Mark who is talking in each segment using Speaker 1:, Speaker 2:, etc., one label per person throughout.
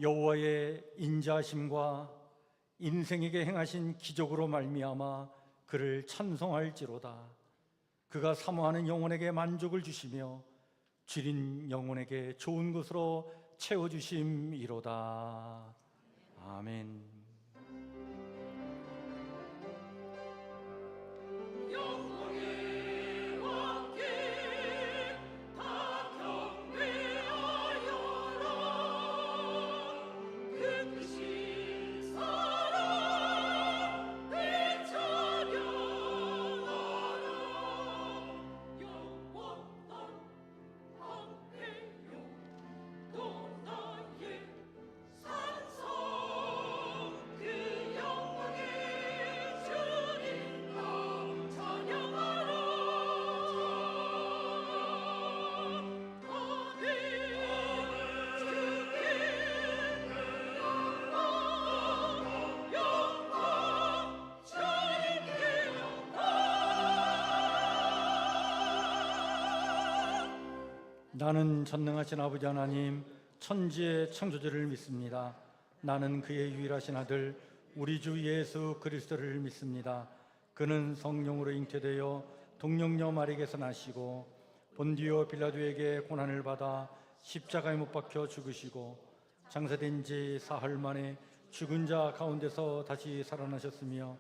Speaker 1: 여호와의 인자하심과 인생에게 행하신 기적으로 말미암아 그를 찬송할지로다. 그가 사모하는 영혼에게 만족을 주시며 줄인 영혼에게 좋은 것으로 채워주심이로다. 아멘. 나는 전능하신 아버지 하나님, 천지의 창조주를 믿습니다. 나는 그의 유일하신 아들 우리 주 예수 그리스도를 믿습니다. 그는 성령으로 잉태되어 동정녀 마리아에게서 나시고 본디오 빌라도에게 고난을 받아 십자가에 못 박혀 죽으시고 장사된 지 사흘 만에 죽은 자 가운데서 다시 살아나셨으며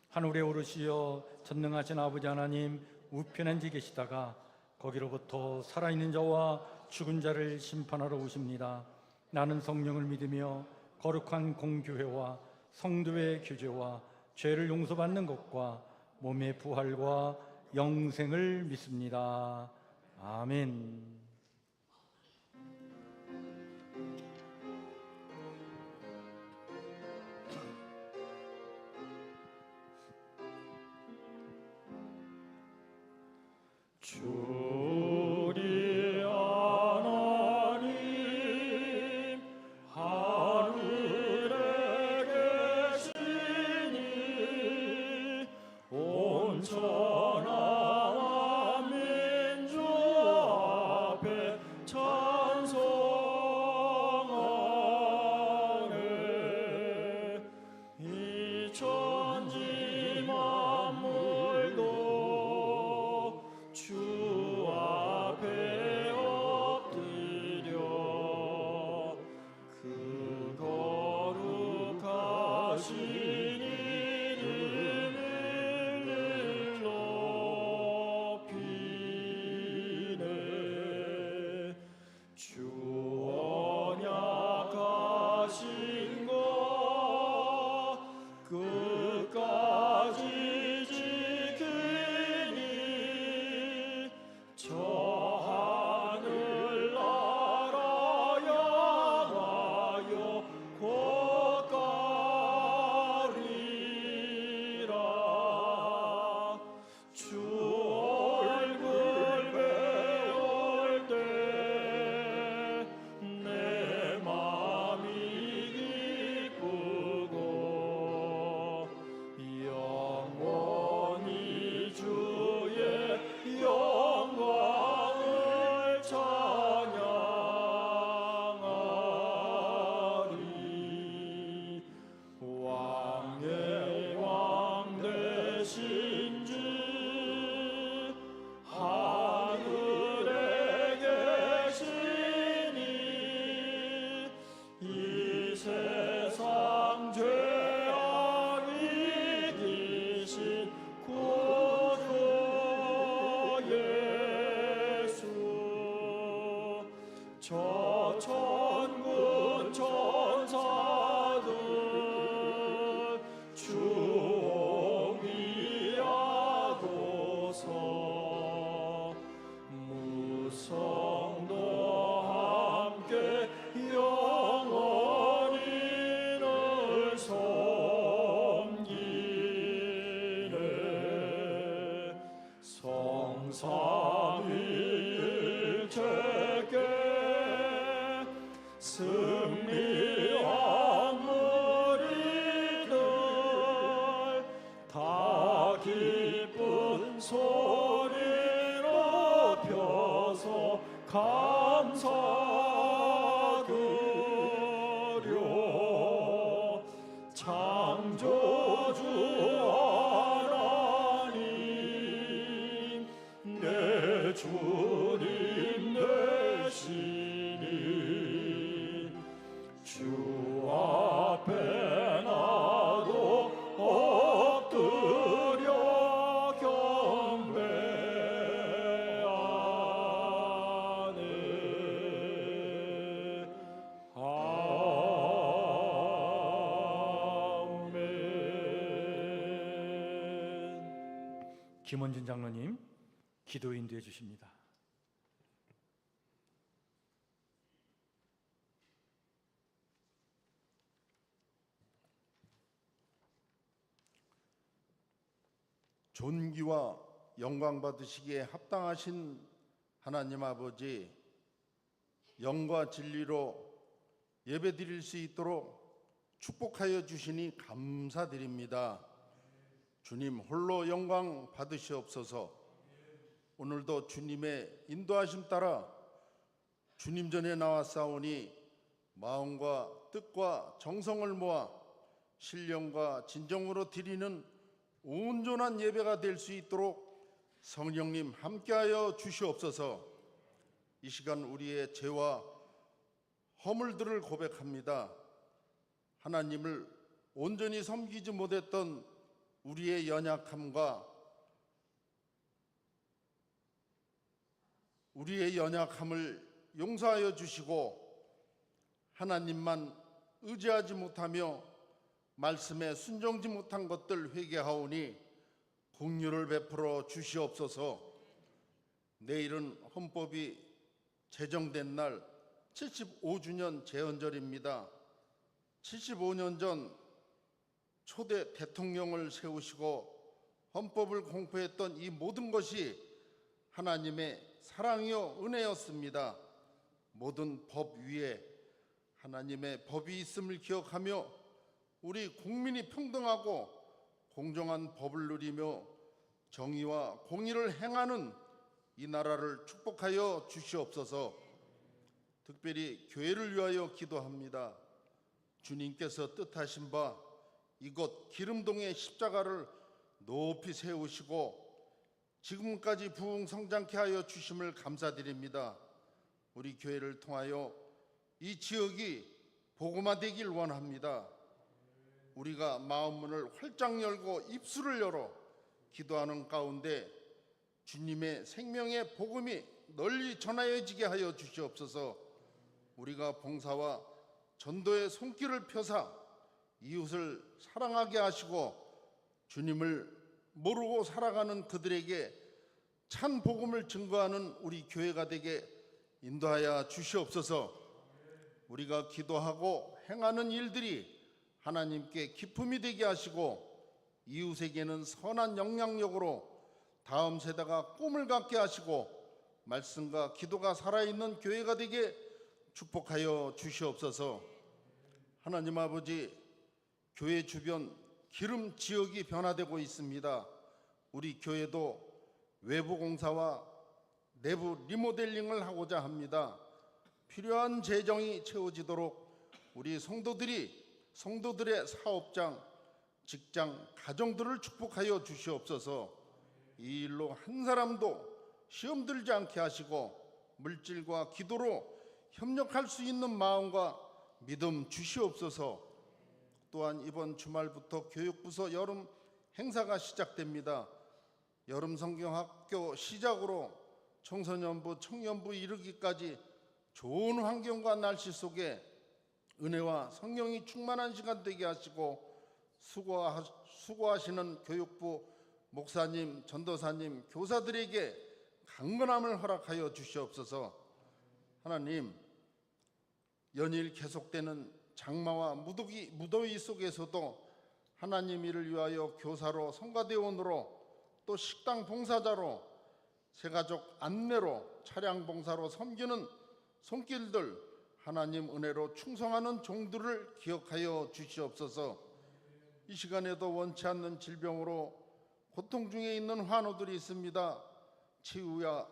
Speaker 1: 하늘에 오르시어 전능하신 아버지 하나님 우편에 앉아 계시다가 거기로부터 살아있는 자와 죽은 자를 심판하러 오십니다. 나는 성령을 믿으며 거룩한 공교회와 성도의 교제와 죄를 용서받는 것과 몸의 부활과 영생을 믿습니다. 아멘.
Speaker 2: 주리 하나님 하늘에 계시니 온천한 민주 앞에 찬송하네. 이 천지 만물도 주 앞에 엎드려 그 거룩하신 이름을 높이네. 주 언약하신 것 끝까지 지키니 저 하늘나라 향하여 곧 가리라. 주 얼굴 배울 때 내 맘이 기쁘고 영원히 주의 영광을 찬양하리. 왕의 왕 되신 주 하늘에 계시니 이 세상 죄악 이기신 구주 예수. 저 천군 천사들 주옹이하고서 무성도 함께 영원히 늘 섬기네. 성삼위일체께 승리한 무리들 다 기쁜 소리 높여서 감사드려. 주님 되시니 주 앞에 나도 엎드려 경배하네. 아멘.
Speaker 1: 김원준 장로님 기도 인도해 주십니다.
Speaker 3: 존귀와 영광 받으시기에 합당하신 하나님 아버지, 영과 진리로 예배드릴 수 있도록 축복하여 주시니 감사드립니다. 주님 홀로 영광 받으시옵소서. 오늘도 주님의 인도하심 따라 주님 전에 나왔사오니 마음과 뜻과 정성을 모아 신령과 진정으로 드리는 온전한 예배가 될 수 있도록 성령님 함께하여 주시옵소서. 이 시간 우리의 죄와 허물들을 고백합니다. 하나님을 온전히 섬기지 못했던 우리의 연약함과 우리의 연약함을 용서하여 주시고 하나님만 의지하지 못하며 말씀에 순종지 못한 것들 회개하오니 긍휼을 베풀어 주시옵소서. 내일은 헌법이 제정된 날 75주년 재헌절입니다. 75년 전 초대 대통령을 세우시고 헌법을 공포했던 이 모든 것이 하나님의 사랑이요 은혜였습니다. 모든 법 위에 하나님의 법이 있음을 기억하며 우리 국민이 평등하고 공정한 법을 누리며 정의와 공의를 행하는 이 나라를 축복하여 주시옵소서. 특별히 교회를 위하여 기도합니다. 주님께서 뜻하신 바 이곳 기름동의 십자가를 높이 세우시고 지금까지 부흥성장케 하여 주심을 감사드립니다. 우리 교회를 통하여 이 지역이 복음화되길 원합니다. 우리가 마음문을 활짝 열고 입술을 열어 기도하는 가운데 주님의 생명의 복음이 널리 전하여지게 하여 주시옵소서. 우리가 봉사와 전도의 손길을 펴사 이웃을 사랑하게 하시고 주님을 모르고 살아가는 그들에게 찬 복음을 증거하는 우리 교회가 되게 인도하여 주시옵소서. 우리가 기도하고 행하는 일들이 하나님께 기쁨이 되게 하시고 이웃에게는 선한 영향력으로 다음 세대가 꿈을 갖게 하시고 말씀과 기도가 살아있는 교회가 되게 축복하여 주시옵소서. 하나님 아버지, 교회 주변 기름 지역이 변화되고 있습니다. 우리 교회도 외부 공사와 내부 리모델링을 하고자 합니다. 필요한 재정이 채워지도록 우리 성도들의 사업장, 직장, 가정들을 축복하여 주시옵소서. 이 일로 한 사람도 시험 들지 않게 하시고 물질과 기도로 협력할 수 있는 마음과 믿음 주시옵소서. 또한 이번 주말부터 교육부서 여름 행사가 시작됩니다. 여름 성경학교 시작으로 청소년부, 청년부 이르기까지 좋은 환경과 날씨 속에 은혜와 성령이 충만한 시간 되게 하시고 수고하시는 교육부 목사님, 전도사님, 교사들에게 강건함을 허락하여 주시옵소서. 하나님, 연일 계속되는 장마와 무더위 속에서도 하나님 일을 위하여 교사로, 성가대원으로, 또 식당 봉사자로, 새가족 안내로, 차량 봉사로 섬기는 손길들, 하나님 은혜로 충성하는 종들을 기억하여 주시옵소서. 이 시간에도 원치 않는 질병으로 고통 중에 있는 환우들이 있습니다. 치유와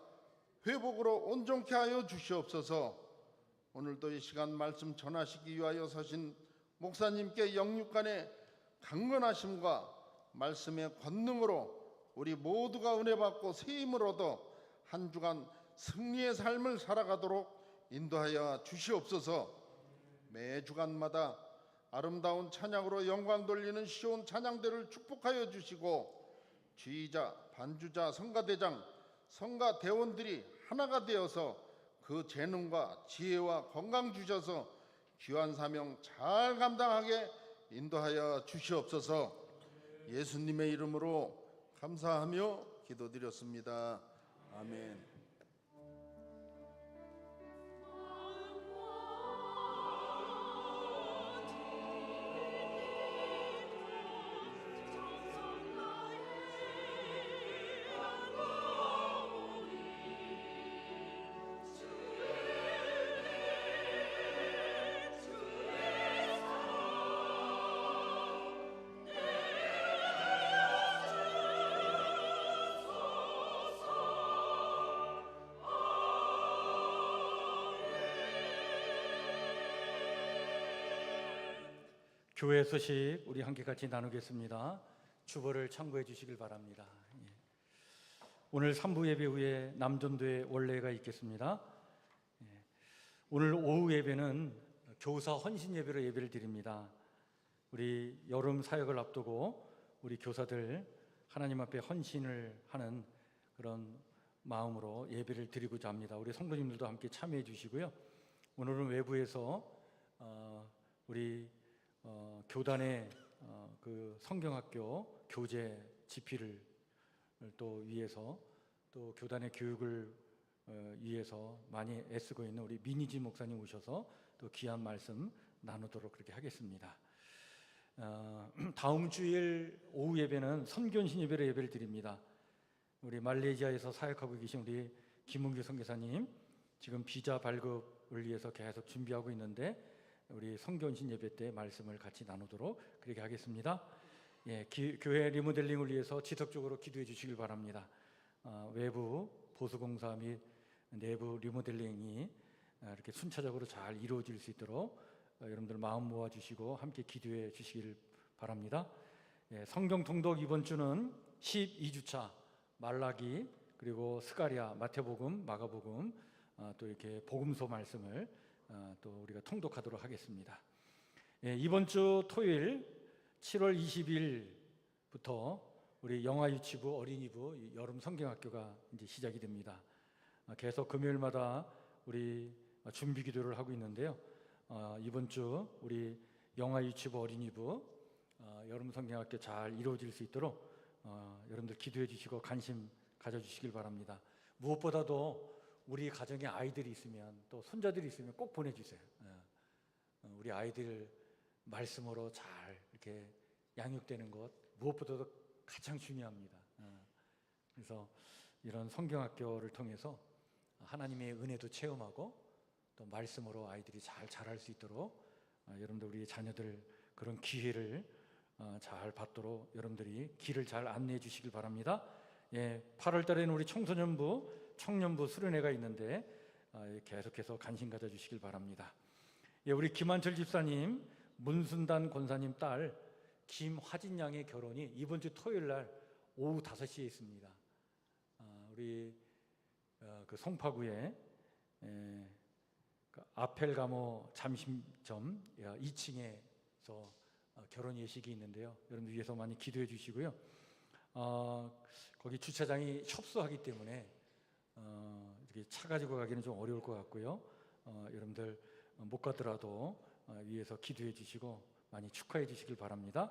Speaker 3: 회복으로 온전케 하여 주시옵소서. 오늘도 이 시간 말씀 전하시기 위하여 서신 목사님께 영육간의 강건하심과 말씀의 권능으로 우리 모두가 은혜 받고 새 힘을 얻어 한 주간 승리의 삶을 살아가도록 인도하여 주시옵소서. 매 주간마다 아름다운 찬양으로 영광 돌리는 시온 찬양대를 축복하여 주시고 지휘자, 반주자, 성가대장, 성가대원들이 하나가 되어서 그 재능과 지혜와 건강 주셔서 귀한 사명 잘 감당하게 인도하여 주시옵소서. 예수님의 이름으로 감사하며 기도드렸습니다. 아멘.
Speaker 1: 교회 소식 우리 함께 같이 나누겠습니다. 주보를 참고해 주시길 바랍니다. 오늘 3부 예배 후에 남전도에 원례가 있겠습니다. 오늘 오후 예배는 교사 헌신 예배로 예배를 드립니다. 우리 여름 사역을 앞두고 우리 교사들 하나님 앞에 헌신을 하는 그런 마음으로 예배를 드리고자 합니다. 우리 성도님들도 함께 참여해 주시고요. 오늘은 외부에서 우리 교단의 그 성경학교 교재 집필을 또 위해서 또 교단의 교육을 위해서 많이 애쓰고 있는 우리 민희진 목사님 오셔서 또 귀한 말씀 나누도록 그렇게 하겠습니다. 다음 주일 오후 예배는 선교헌신 예배로 예배를 드립니다. 우리 말레이시아에서 사역하고 계신 우리 김은규 선교사님 지금 비자 발급을 위해서 계속 준비하고 있는데 우리 선교헌신 예배 때 말씀을 같이 나누도록 그렇게 하겠습니다. 교회 리모델링을 위해서 지속적으로 기도해 주시길 바랍니다. 외부 보수공사 및 내부 리모델링이 이렇게 순차적으로 잘 이루어질 수 있도록 여러분들 마음 모아 주시고 함께 기도해 주시길 바랍니다. 성경 통독 이번 주는 12주차 말라기 그리고 스가랴, 마태복음, 마가복음 또 이렇게 복음서 말씀을 또 우리가 통독하도록 하겠습니다. 이번 주 토요일 7월 20일부터 우리 영아유치부, 어린이부, 여름 성경학교가 이제 시작이 됩니다. 계속 금요일마다 우리 준비 기도를 하고 있는데요. 이번 주 우리 영아유치부, 어린이부, 여름 성경학교 잘 이루어질 수 있도록 여러분들 기도해 주시고 관심 가져주시길 바랍니다. 무엇보다도 우리 가정에 아이들이 있으면 또 손자들이 있으면 꼭 보내주세요. 우리 아이들 말씀으로 잘 이렇게 양육되는 것 무엇보다도 가장 중요합니다. 그래서 이런 성경학교를 통해서 하나님의 은혜도 체험하고 또 말씀으로 아이들이 잘 자랄 수 있도록 여러분들 우리 자녀들 그런 기회를 잘 받도록 여러분들이 길을 잘 안내해 주시길 바랍니다. 8월 달에는 우리 청소년부, 청년부 수련회가 있는데 계속해서 관심 가져주시길 바랍니다. 우리 김한철 집사님, 문순단 권사님 딸 김화진 양의 결혼이 이번 주 토요일 날 오후 5시에 있습니다. 우리 그 송파구에 그 아펠가모 잠심점 2층에서 결혼 예식이 있는데요. 여러분들 위해서 많이 기도해 주시고요. 거기 주차장이 협소하기 때문에 이렇게 차 가지고 가기는 좀 어려울 것 같고요. 여러분들 못 가더라도 위해서 기도해 주시고 많이 축하해 주시길 바랍니다.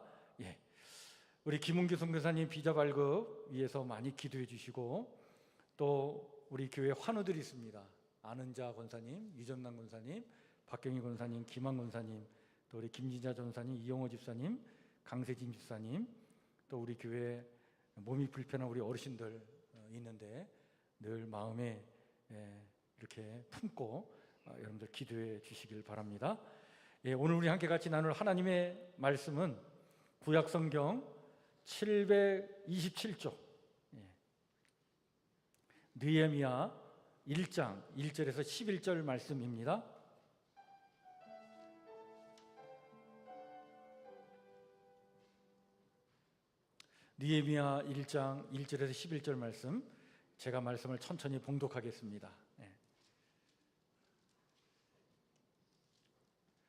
Speaker 1: 우리 김은규 선교사님 비자 발급 위해서 많이 기도해 주시고 또 우리 교회 환우들이 있습니다. 아는자 권사님, 유정남 권사님, 박경희 권사님, 김한 권사님, 또 우리 김진자 전사님, 이용호 집사님, 강세진 집사님, 또 우리 교회 몸이 불편한 우리 어르신들 있는데 늘 마음에 이렇게 품고 여러분들 기도해 주시길 바랍니다. 오늘 우리 함께 같이 나눌 하나님의 말씀은 구약성경 727쪽 느헤미야 1장 1절에서 11절 말씀입니다. 느헤미야 1장 1절에서 11절 말씀 제가 말씀을 천천히 봉독하겠습니다.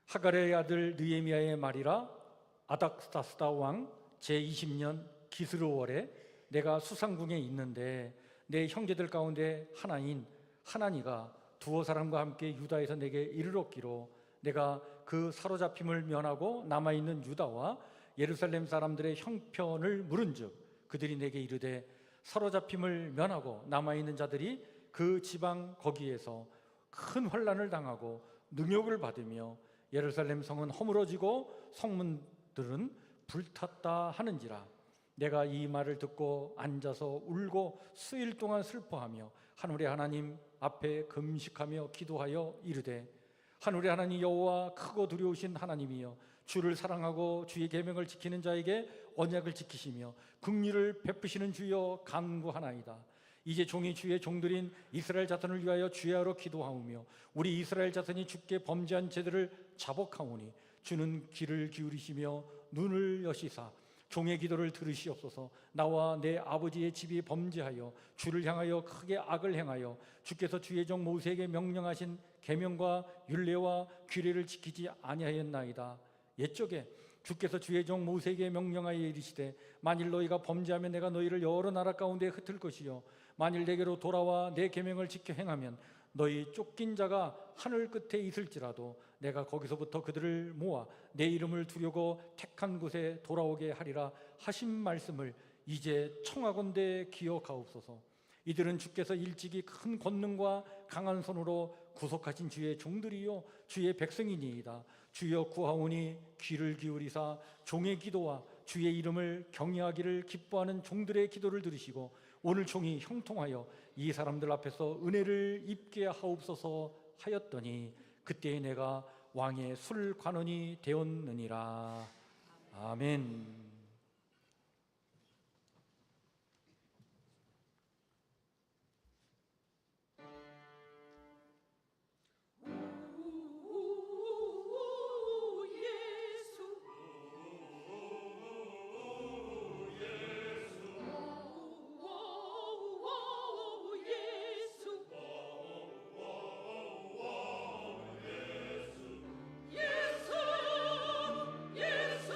Speaker 1: 하갈의 아들 느헤미야의 말이라. 아닥사스다 왕 제20년 기스르월에 내가 수상궁에 있는데 내 형제들 가운데 하나인 하나니가 두어 사람과 함께 유다에서 내게 이르렀기로 내가 그 사로잡힘을 면하고 남아있는 유다와 예루살렘 사람들의 형편을 물은즉 그들이 내게 이르되 사로잡힘을 면하고 남아있는 자들이 그 지방 거기에서 큰 환난을 당하고 능욕을 받으며 예루살렘 성은 허물어지고 성문들은 불탔다 하는지라. 내가 이 말을 듣고 앉아서 울고 수일 동안 슬퍼하며 하늘의 하나님 앞에 금식하며 기도하여 이르되 하늘의 하나님 여호와 크고 두려우신 하나님이여 주를 사랑하고 주의 계명을 지키는 자에게 언약을 지키시며 긍휼을 베푸시는 주여 간구하나이다. 이제 종이 주의 종들인 이스라엘 자손을 위하여 주야로 기도하오며 우리 이스라엘 자손이 주께 범죄한 죄들을 자복하오니 주는 귀를 기울이시며 눈을 여시사 종의 기도를 들으시옵소서. 나와 내 아버지의 집이 범죄하여 주를 향하여 크게 악을 행하여 주께서 주의 종 모세에게 명령하신 계명과 율례와 규례를 지키지 아니하였나이다. 옛적에 주께서 주의 종 모세에게 명령하여 이르시되 만일 너희가 범죄하면 내가 너희를 여러 나라 가운데 흩을 것이요 만일 내게로 돌아와 내 계명을 지켜 행하면 너희 쫓긴 자가 하늘 끝에 있을지라도 내가 거기서부터 그들을 모아 내 이름을 두려고 택한 곳에 돌아오게 하리라 하신 말씀을 이제 청하건대 기억하옵소서. 이들은 주께서 일찍이 큰 권능과 강한 손으로 구속하신 주의 종들이요 주의 백성이니이다. 주여 구하오니 귀를 기울이사 종의 기도와 주의 이름을 경외하기를 기뻐하는 종들의 기도를 들으시고 오늘 종이 형통하여 이 사람들 앞에서 은혜를 입게 하옵소서 하였더니 그때에 내가 왕의 술관원이 되었느니라. 아멘.
Speaker 4: 예수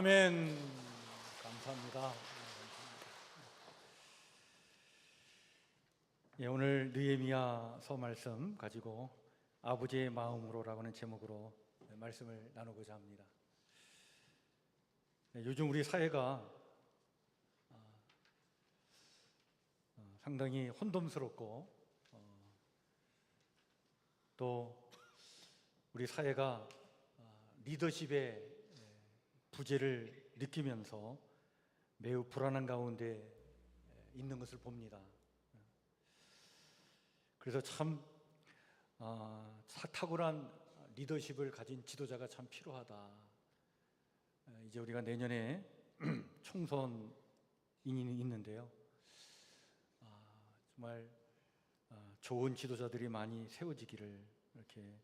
Speaker 1: 아멘. 감사합니다. 예, 오늘 느헤미야서 말씀 가지고 아버지의 마음으로라고 하는 제목으로 말씀을 나누고자 합니다. 요즘 우리 사회가 상당히 혼돈스럽고 또 우리 사회가 리더십의 부재를 느끼면서 매우 불안한 가운데 있는 것을 봅니다. 그래서 참 탁월한 리더십을 가진 지도자가 참 필요하다. 이제 우리가 내년에 총선이 있는데요. 정말 좋은 지도자들이 많이 세워지기를 이렇게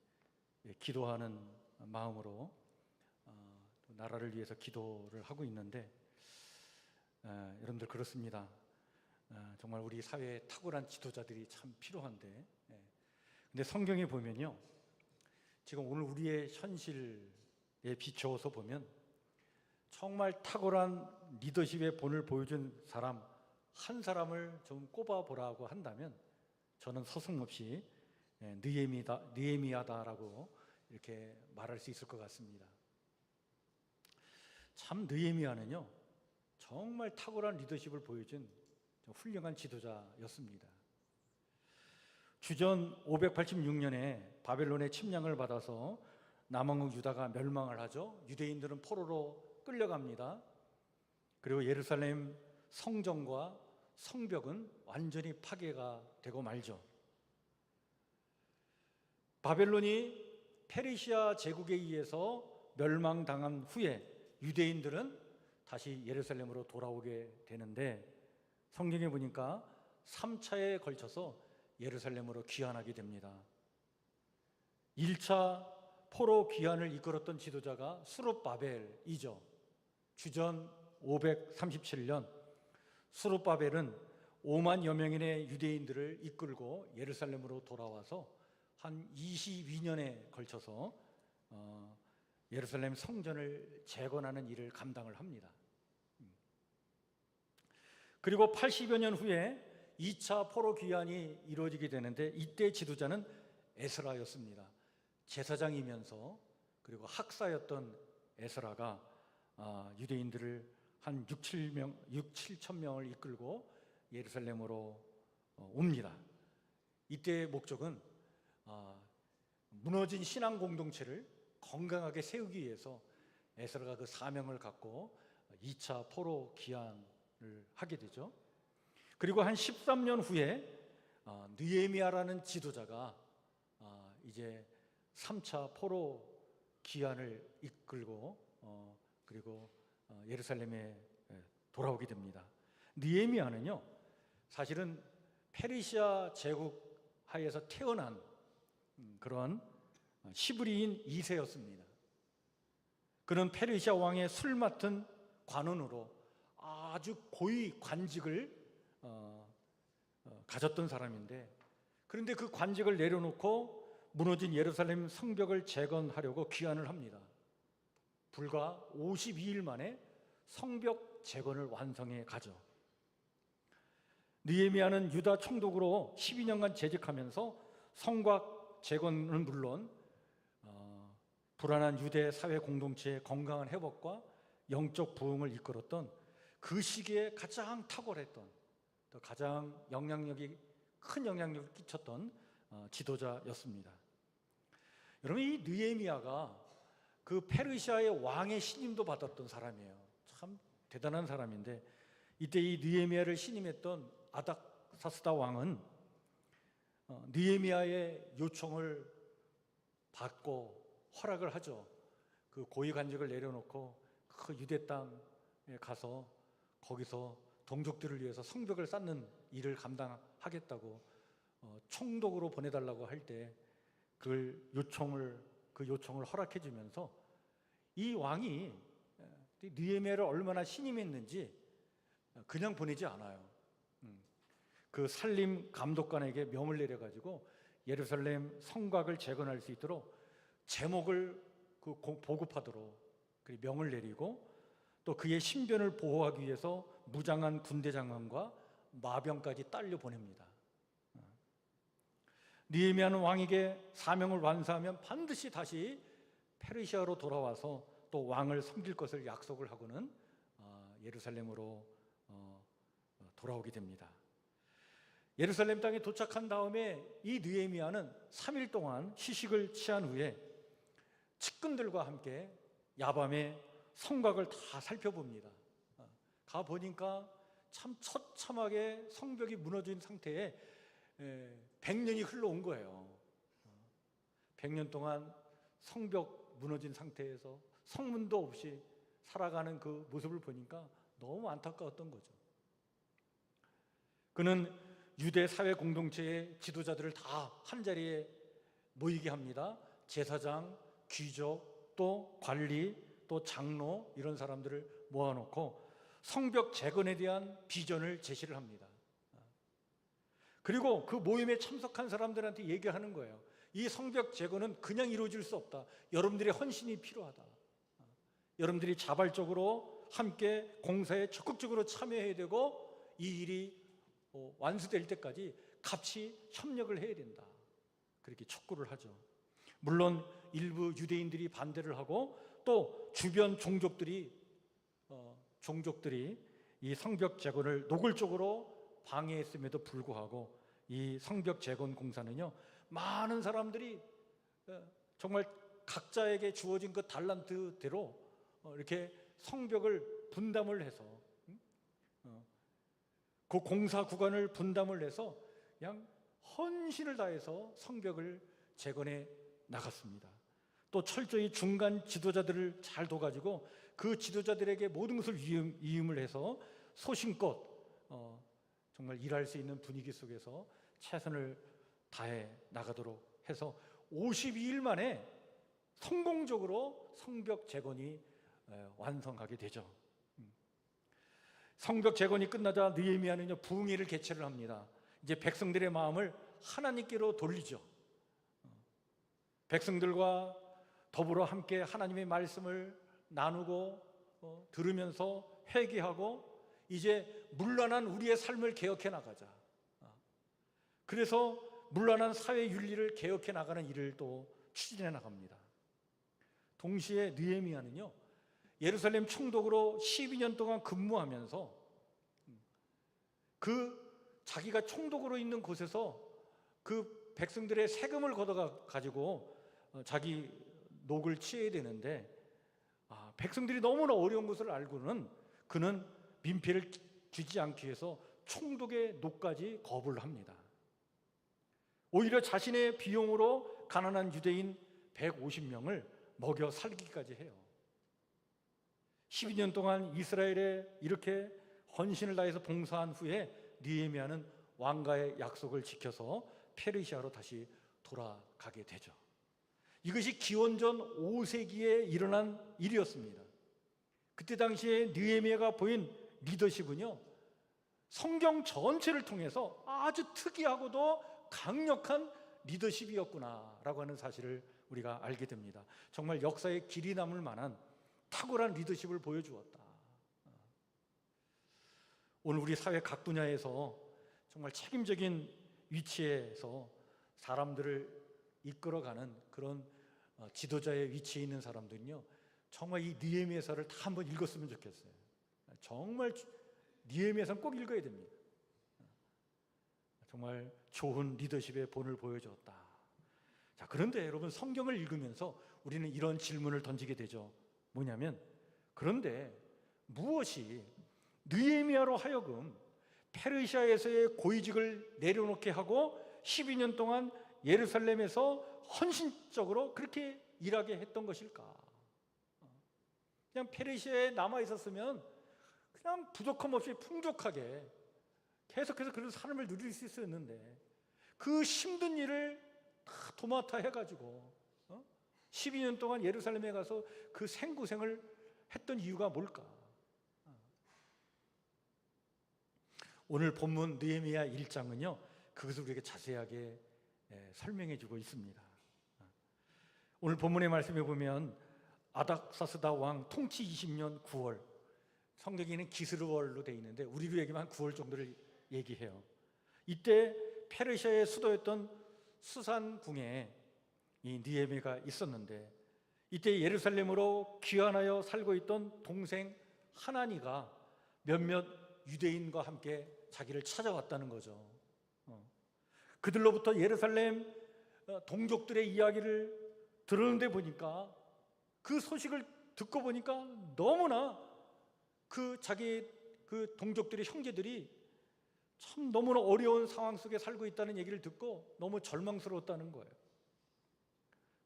Speaker 1: 기도하는 마음으로 나라를 위해서 기도를 하고 있는데, 여러분들 그렇습니다. 정말 우리 사회에 탁월한 지도자들이 참 필요한데, 근데 성경에 보면요, 지금 오늘 우리의 현실에 비추어서 보면 정말 탁월한 리더십의 본을 보여준 사람 한 사람을 좀 꼽아보라고 한다면 저는 서슴없이 느헤미야다라고 이렇게 말할 수 있을 것 같습니다. 참 느헤미야는요, 정말 탁월한 리더십을 보여준 훌륭한 지도자였습니다. 주전 586년에 바벨론의 침략을 받아서 남왕국 유다가 멸망을 하죠. 유대인들은 포로로 끌려갑니다. 그리고 예루살렘 성전과 성벽은 완전히 파괴가 되고 말죠. 바벨론이 페르시아 제국에 의해서 멸망당한 후에 유대인들은 다시 예루살렘으로 돌아오게 되는데, 성경에 보니까 3차에 걸쳐서 예루살렘으로 귀환하게 됩니다. 1차 포로 귀환을 이끌었던 지도자가 스룹바벨이죠. 주전 537년 스룹바벨은 5만여 명의 유대인들을 이끌고 예루살렘으로 돌아와서 한 22년에 걸쳐서 예루살렘 성전을 재건하는 일을 감당을 합니다. 그리고 80여 년 후에 2차 포로 귀환이 이루어지게 되는데, 이때 지도자는 에스라였습니다. 제사장이면서 그리고 학사였던 에스라가 유대인들을 한 6, 7천 명을 이끌고 예루살렘으로 옵니다. 이때의 목적은 무너진 신앙 공동체를 건강하게 세우기 위해서 에스라가 그 사명을 갖고 2차 포로 귀환을 하게 되죠. 그리고 한 13년 후에 느헤미야라는 지도자가 이제 3차 포로 귀환을 이끌고 그리고 예루살렘에 돌아오게 됩니다. 느헤미야는요, 사실은 페르시아 제국 하에서 태어난 그런 시브리인 2세였습니다. 그는 페르시아 왕의 술 맡은 관원으로 아주 고위 관직을 가졌던 사람인데, 그런데 그 관직을 내려놓고 무너진 예루살렘 성벽을 재건하려고 귀환을 합니다. 불과 52일 만에 성벽 재건을 완성해 가죠. 느헤미야는 유다 총독으로 12년간 재직하면서 성곽 재건은 물론 불안한 유대 사회 공동체의 건강한 회복과 영적 부흥을 이끌었던 그 시기에 가장 탁월했던, 또 가장 큰 영향력을 끼쳤던 지도자였습니다. 여러분, 이 느헤미야가 그 페르시아의 왕의 신임도 받았던 사람이에요. 참 대단한 사람인데, 이때 이 느헤미야를 신임했던 아닥사스다 왕은 느헤미야의 요청을 받고 허락을 하죠. 그 고위 관직을 내려놓고 그 유대 땅에 가서 거기서 동족들을 위해서 성벽을 쌓는 일을 감당하겠다고 총독으로 보내달라고 할 때 그 요청을 허락해 주면서 이 왕이 느헤미야를 얼마나 신임했는지 그냥 보내지 않아요. 그 산림 감독관에게 명을 내려가지고 예루살렘 성곽을 재건할 수 있도록 제목을 보급하도록 명을 내리고, 또 그의 신변을 보호하기 위해서 무장한 군대 장관과 마병까지 딸려 보냅니다. 느헤미야는 왕에게 사명을 완수하면 반드시 다시 페르시아로 돌아와서 또 왕을 섬길 것을 약속을 하고는 예루살렘으로 돌아오게 됩니다. 예루살렘 땅에 도착한 다음에 이 느헤미야는 3일 동안 휴식을 취한 후에 측근들과 함께 야밤에 성곽을 다 살펴봅니다. 가보니까 참 처참하게 성벽이 무너진 상태에 100년이 흘러온 거예요. 100년 동안 성벽 무너진 상태에서 성문도 없이 살아가는 그 모습을 보니까 너무 안타까웠던 거죠. 그는 유대 사회 공동체의 지도자들을 다 한자리에 모이게 합니다. 제사장, 귀족, 또 관리, 또 장로 이런 사람들을 모아놓고 성벽 재건에 대한 비전을 제시를 합니다. 그리고 그 모임에 참석한 사람들한테 얘기하는 거예요. 이 성벽 재건은 그냥 이루어질 수 없다. 여러분들의 헌신이 필요하다. 여러분들이 자발적으로 함께 공사에 적극적으로 참여해야 되고 이 일이 완수될 때까지 같이 협력을 해야 된다. 그렇게 촉구를 하죠. 물론 일부 유대인들이 반대를 하고 또 주변 종족들이 이 성벽 재건을 노골적으로 방해했음에도 불구하고 이 성벽 재건 공사는요, 많은 사람들이 정말 각자에게 주어진 그 달란트대로 이렇게 성벽을 분담을 해서 그 공사 구간을 분담을 해서 그냥 헌신을 다해서 성벽을 재건해 나갔습니다. 또 철저히 중간 지도자들을 잘 둬가지고 그 지도자들에게 모든 것을 위임을 해서 소신껏 정말 일할 수 있는 분위기 속에서 최선을 다해 나가도록 해서 52일 만에 성공적으로 성벽 재건이 완성하게 되죠. 성벽 재건이 끝나자 느헤미야는요, 부흥회를 개최를 합니다. 이제 백성들의 마음을 하나님께로 돌리죠. 백성들과 더불어 함께 하나님의 말씀을 나누고 들으면서 회개하고 이제 문란한 우리의 삶을 개혁해 나가자. 그래서 문란한 사회 윤리를 개혁해 나가는 일을 또 추진해 나갑니다. 동시에 느헤미야는요, 예루살렘 총독으로 12년 동안 근무하면서 그 자기가 총독으로 있는 곳에서 그 백성들의 세금을 걷어가 가지고 자기 녹을 취해야 되는데 백성들이 너무나 어려운 것을 알고는 그는 민폐를 주지 않기 위해서 총독의 녹까지 거부를 합니다. 오히려 자신의 비용으로 가난한 유대인 150명을 먹여 살기까지 해요. 12년 동안 이스라엘에 이렇게 헌신을 다해서 봉사한 후에 느헤미야는 왕과의 약속을 지켜서 페르시아로 다시 돌아가게 되죠. 이것이 기원전 5세기에 일어난 일이었습니다. 그때 당시에 느헤미야가 보인 리더십은요, 성경 전체를 통해서 아주 특이하고도 강력한 리더십이었구나라고 하는 사실을 우리가 알게 됩니다. 정말 역사에 길이 남을 만한 탁월한 리더십을 보여주었다. 오늘 우리 사회 각 분야에서 정말 책임적인 위치에서 사람들을 이끌어가는 그런 지도자의 위치에 있는 사람들은요, 정말 이 느헤미야서를 다 한번 읽었으면 좋겠어요. 정말 느헤미야서는 꼭 읽어야 됩니다. 정말 좋은 리더십의 본을 보여주었다. 자, 그런데 여러분, 성경을 읽으면서 우리는 이런 질문을 던지게 되죠. 뭐냐면, 그런데 무엇이 느헤미야로 하여금 페르시아에서의 고위직을 내려놓게 하고 12년 동안 예루살렘에서 헌신적으로 그렇게 일하게 했던 것일까? 그냥 페르시아에 남아 있었으면 그냥 부족함 없이 풍족하게 계속해서 그런 삶을 누릴 수 있었는데 그 힘든 일을 다 도맡아 해가지고 12년 동안 예루살렘에 가서 그 생고생을 했던 이유가 뭘까? 오늘 본문 느헤미야 1장은요, 그것을 우리에게 자세하게 설명해 주고 있습니다. 오늘 본문의 말씀에 보면 아닥사스다 왕 통치 20년 9월 성경에는 기스르월로 되어 있는데 우리로 얘기하면 한 9월 정도를 얘기해요. 이때 페르시아의 수도였던 수산궁에 이 느헤미야가 있었는데, 이때 예루살렘으로 귀환하여 살고 있던 동생 하나니가 몇몇 유대인과 함께 자기를 찾아왔다는 거죠. 그들로부터 예루살렘 동족들의 이야기를 들었는데 보니까, 그 소식을 듣고 보니까 너무나 자기 동족들의 형제들이 참 너무나 어려운 상황 속에 살고 있다는 얘기를 듣고 너무 절망스러웠다는 거예요.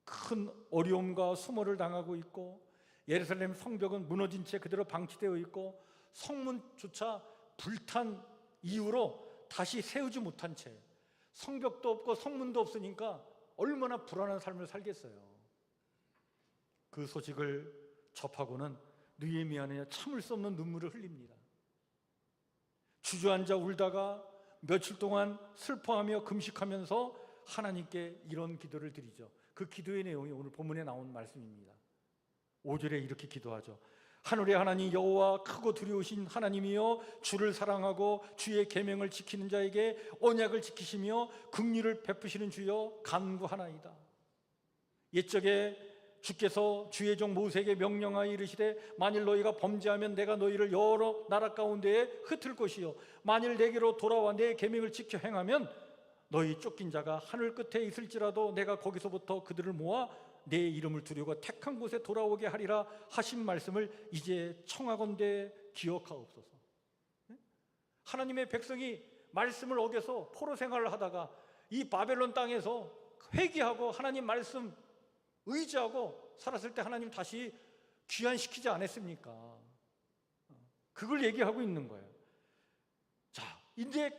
Speaker 1: 큰 어려움과 수모를 당하고 있고, 예루살렘 성벽은 무너진 채 그대로 방치되어 있고, 성문조차 불탄 이후로 다시 세우지 못한 채, 성벽도 없고 성문도 없으니까 얼마나 불안한 삶을 살겠어요. 그 소식을 접하고는 느헤미야는 참을 수 없는 눈물을 흘립니다. 주저앉아 울다가 며칠 동안 슬퍼하며 금식하면서 하나님께 이런 기도를 드리죠. 그 기도의 내용이 오늘 본문에 나온 말씀입니다. 5절에 이렇게 기도하죠. 하늘의 하나님 여호와, 크고 두려우신 하나님이여, 주를 사랑하고 주의 계명을 지키는 자에게 언약을 지키시며 긍휼을 베푸시는 주여, 간구하나이다. 옛적에 주께서 주의 종 모세에게 명령하여 이르시되, 만일 너희가 범죄하면 내가 너희를 여러 나라 가운데에 흩을 것이요, 만일 내게로 돌아와 내 계명을 지켜 행하면 너희 쫓긴 자가 하늘 끝에 있을지라도 내가 거기서부터 그들을 모아 내 이름을 두려고 택한 곳에 돌아오게 하리라 하신 말씀을 이제 청하건대 기억하옵소서. 하나님의 백성이 말씀을 어겨서 포로 생활을 하다가 이 바벨론 땅에서 회개하고 하나님 말씀 의지하고 살았을 때 하나님 다시 귀환시키지 않았습니까? 그걸 얘기하고 있는 거예요. 자, 이제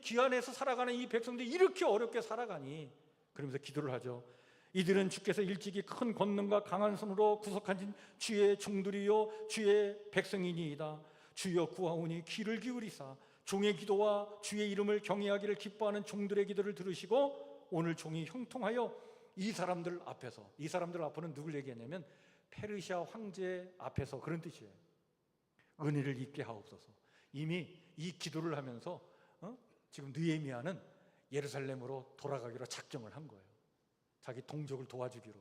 Speaker 1: 귀환해서 살아가는 이 백성들이 이렇게 어렵게 살아가니, 그러면서 기도를 하죠. 이들은 주께서 일찍이 큰 권능과 강한 손으로 구속하신 주의 종들이요 주의 백성이니이다. 주여 구하오니 귀를 기울이사 종의 기도와 주의 이름을 경외하기를 기뻐하는 종들의 기도를 들으시고 오늘 종이 형통하여 이 사람들 앞에서, 이 사람들 앞에는 누굴 얘기했냐면 페르시아 황제 앞에서, 그런 뜻이에요. 은혜를 입게 하옵소서. 이미 이 기도를 하면서 지금 느헤미야는 예루살렘으로 돌아가기로 작정을 한 거예요. 자기 동족을 도와주기로.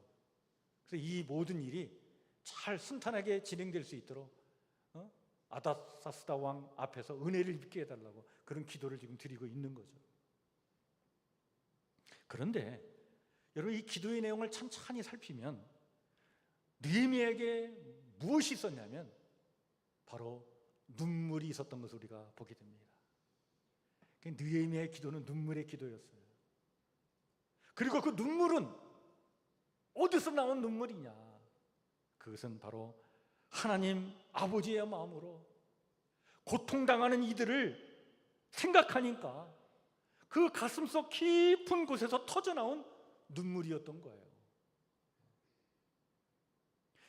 Speaker 1: 그래서 이 모든 일이 잘 순탄하게 진행될 수 있도록 아다사스다 왕 앞에서 은혜를 입게 해달라고 그런 기도를 지금 드리고 있는 거죠. 그런데 여러분, 이 기도의 내용을 천천히 살피면 느헤미야에게 무엇이 있었냐면 바로 눈물이 있었던 것을 우리가 보게 됩니다. 느헤미야의 기도는 눈물의 기도였어요. 그리고 그 눈물은 어디서 나온 눈물이냐? 그것은 바로 하나님 아버지의 마음으로 고통당하는 이들을 생각하니까 그 가슴속 깊은 곳에서 터져나온 눈물이었던 거예요.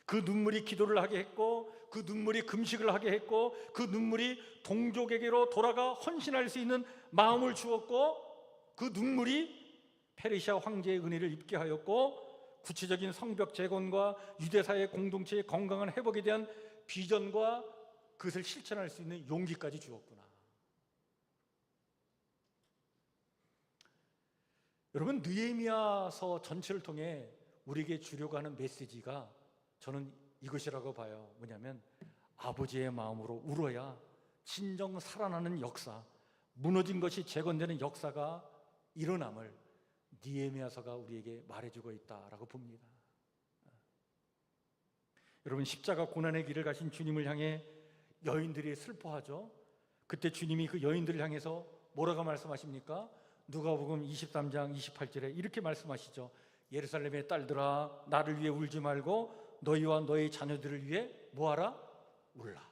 Speaker 1: 그 눈물이 기도를 하게 했고, 그 눈물이 금식을 하게 했고, 그 눈물이 동족에게로 돌아가 헌신할 수 있는 마음을 주었고, 그 눈물이 페르시아 황제의 은혜를 입게 하였고, 구체적인 성벽 재건과 유대사의 공동체의 건강한 회복에 대한 비전과 그것을 실천할 수 있는 용기까지 주었구나. 여러분, 느헤미야서 전체를 통해 우리에게 주려고 하는 메시지가 저는 이것이라고 봐요. 뭐냐면 아버지의 마음으로 울어야 진정 살아나는 역사, 무너진 것이 재건되는 역사가 일어남을 느헤미야서가 우리에게 말해주고 있다라고 봅니다. 여러분, 십자가 고난의 길을 가신 주님을 향해 여인들이 슬퍼하죠. 그때 주님이 그 여인들을 향해서 뭐라고 말씀하십니까? 누가복음 23장 28절에 이렇게 말씀하시죠. 예루살렘의 딸들아, 나를 위해 울지 말고 너희와 너희 자녀들을 위해 뭐하라? 울라.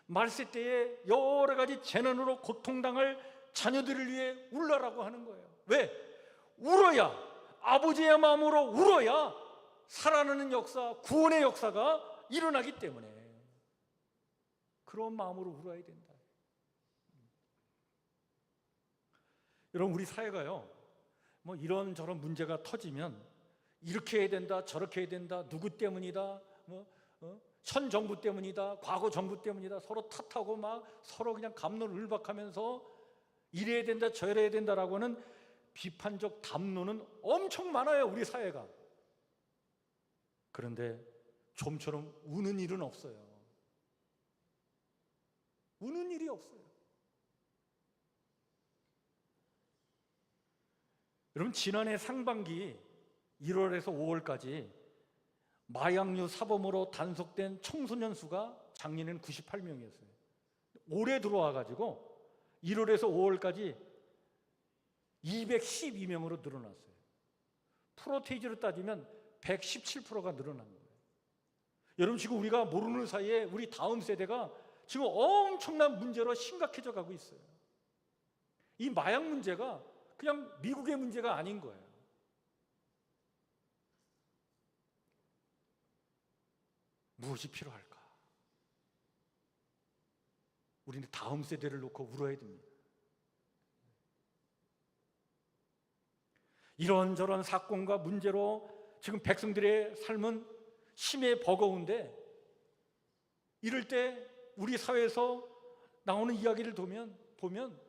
Speaker 1: 말세 때에 여러 가지 재난으로 고통당할 자녀들을 위해 울라라고 하는 거예요. 왜? 울어야, 아버지의 마음으로 울어야 살아나는 역사, 구원의 역사가 일어나기 때문에 그런 마음으로 울어야 된다. 여러분, 우리 사회가요, 뭐 이런저런 문제가 터지면 이렇게 해야 된다, 저렇게 해야 된다, 누구 때문이다, 현 정부 때문이다, 과거 정부 때문이다, 서로 탓하고 막 서로 그냥 갑론을박하면서 이래야 된다 저래야 된다라고 하는 비판적 담론은 엄청 많아요, 우리 사회가. 그런데 좀처럼 우는 일은 없어요. 우는 일이 없어요. 여러분, 지난해 상반기 1월에서 5월까지 마약류 사범으로 단속된 청소년 수가 작년에는 98명이었어요. 올해 들어와 가지고 1월에서 5월까지 212명으로 늘어났어요. 프로테이지로 따지면 117%가 늘어난 거예요. 여러분, 지금 우리가 모르는 사이에 우리 다음 세대가 지금 엄청난 문제로 심각해져 가고 있어요. 이 마약 문제가 그냥 미국의 문제가 아닌 거예요. 무엇이 필요할까? 우리는 다음 세대를 놓고 울어야 됩니다. 이런저런 사건과 문제로 지금 백성들의 삶은 심히 버거운데, 이럴 때 우리 사회에서 나오는 이야기를 보면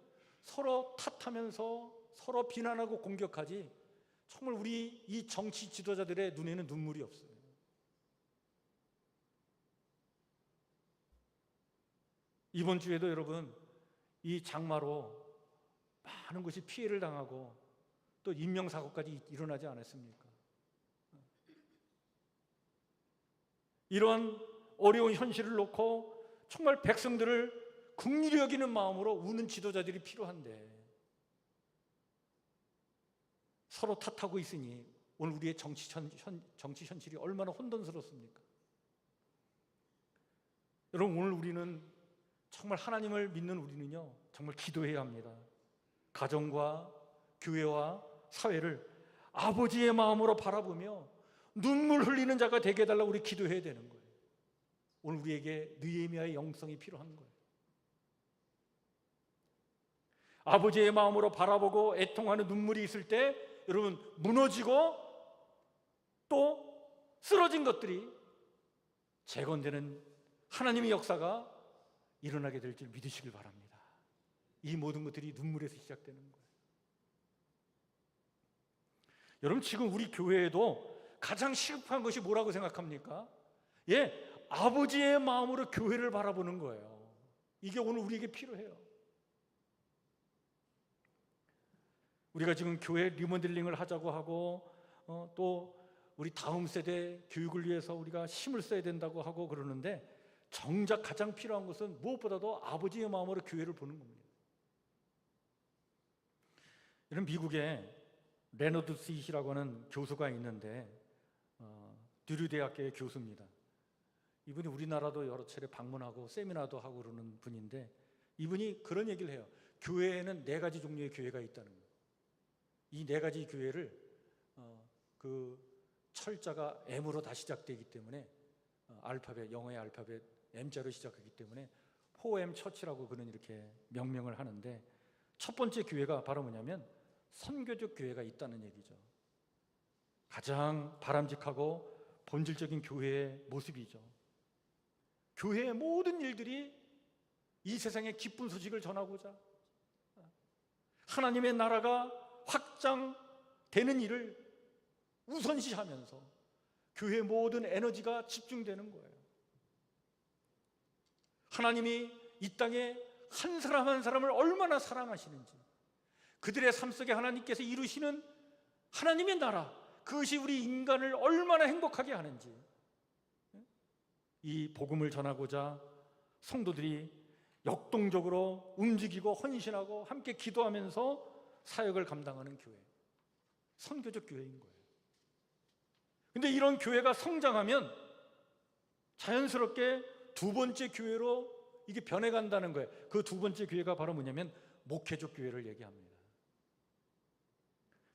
Speaker 1: 서로 탓하면서 서로 비난하고 공격하지, 정말 우리 이 정치 지도자들의 눈에는 눈물이 없어요. 이번 주에도 여러분, 이 장마로 많은 것이 피해를 당하고 또 인명사고까지 일어나지 않았습니까? 이러한 어려운 현실을 놓고 정말 백성들을 긍휼히 여기는 마음으로 우는 지도자들이 필요한데, 서로 탓하고 있으니 오늘 우리의 정치 현실이 얼마나 혼돈스럽습니까? 여러분, 오늘 우리는 정말 하나님을 믿는 우리는요, 정말 기도해야 합니다. 가정과 교회와 사회를 아버지의 마음으로 바라보며 눈물 흘리는 자가 되게 해달라고 우리 기도해야 되는 거예요. 오늘 우리에게 느헤미야의 영성이 필요한 거예요. 아버지의 마음으로 바라보고 애통하는 눈물이 있을 때 여러분, 무너지고 또 쓰러진 것들이 재건되는 하나님의 역사가 일어나게 될 줄 믿으시길 바랍니다. 이 모든 것들이 눈물에서 시작되는 거예요. 여러분, 지금 우리 교회에도 가장 시급한 것이 뭐라고 생각합니까? 아버지의 마음으로 교회를 바라보는 거예요. 이게 오늘 우리에게 필요해요. 우리가 지금 교회 리모델링을 하자고 하고 또 우리 다음 세대 교육을 위해서 우리가 힘을 써야 된다고 하고 그러는데, 정작 가장 필요한 것은 무엇보다도 아버지의 마음으로 교회를 보는 겁니다. 이런 미국에 레너드 스윗이라고 하는 교수가 있는데 듀류 대학교의 교수입니다. 이분이 우리나라도 여러 차례 방문하고 세미나도 하고 그러는 분인데, 이분이 그런 얘기를 해요. 교회에는 4가지 종류의 교회가 있다는 거예요. 이 4가지 교회를 그 철자가 M으로 다 시작되기 때문에 알파벳, 영어의 알파벳 M자로 시작하기 때문에 4M 처치라고 그는 이렇게 명명을 하는데, 첫 번째 교회가 바로 뭐냐면 선교적 교회가 있다는 얘기죠. 가장 바람직하고 본질적인 교회의 모습이죠. 교회의 모든 일들이 이 세상의 기쁜 소식을 전하고자 하나님의 나라가 확장되는 일을 우선시하면서 교회의 모든 에너지가 집중되는 거예요. 하나님이 이 땅에 한 사람 한 사람을 얼마나 사랑하시는지, 그들의 삶 속에 하나님께서 이루시는 하나님의 나라, 그것이 우리 인간을 얼마나 행복하게 하는지, 이 복음을 전하고자 성도들이 역동적으로 움직이고 헌신하고 함께 기도하면서 사역을 감당하는 교회, 선교적 교회인 거예요. 근데 이런 교회가 성장하면 자연스럽게 2번째 교회로 이게 변해간다는 거예요. 그 2번째 교회가 바로 뭐냐면 목회적 교회를 얘기합니다.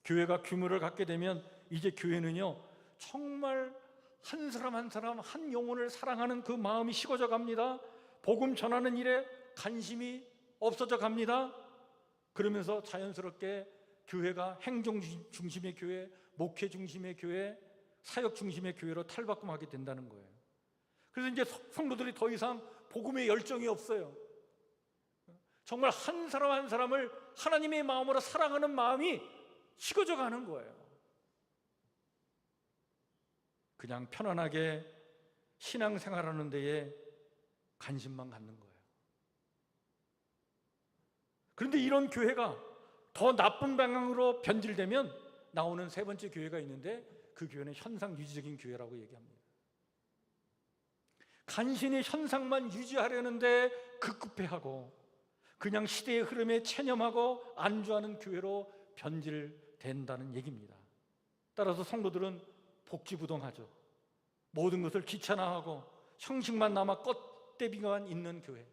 Speaker 1: 교회가 규모를 갖게 되면 이제 교회는요, 정말 한 사람 한 사람 한 영혼을 사랑하는 그 마음이 식어져 갑니다. 복음 전하는 일에 관심이 없어져 갑니다. 그러면서 자연스럽게 교회가 행정 중심의 교회, 목회 중심의 교회, 사역 중심의 교회로 탈바꿈하게 된다는 거예요. 그래서 이제 성도들이 더 이상 복음의 열정이 없어요. 정말 한 사람 한 사람을 하나님의 마음으로 사랑하는 마음이 식어져 가는 거예요. 그냥 편안하게 신앙생활하는 데에 관심만 갖는 거예요. 그런데 이런 교회가 더 나쁜 방향으로 변질되면 나오는 세 번째 교회가 있는데, 그 교회는 현상 유지적인 교회라고 얘기합니다. 간신히 현상만 유지하려는데 급급해하고 그냥 시대의 흐름에 체념하고 안주하는 교회로 변질된다는 얘기입니다. 따라서 성도들은 복지부동하죠. 모든 것을 귀찮아하고 형식만 남아 껍데기만 있는 교회.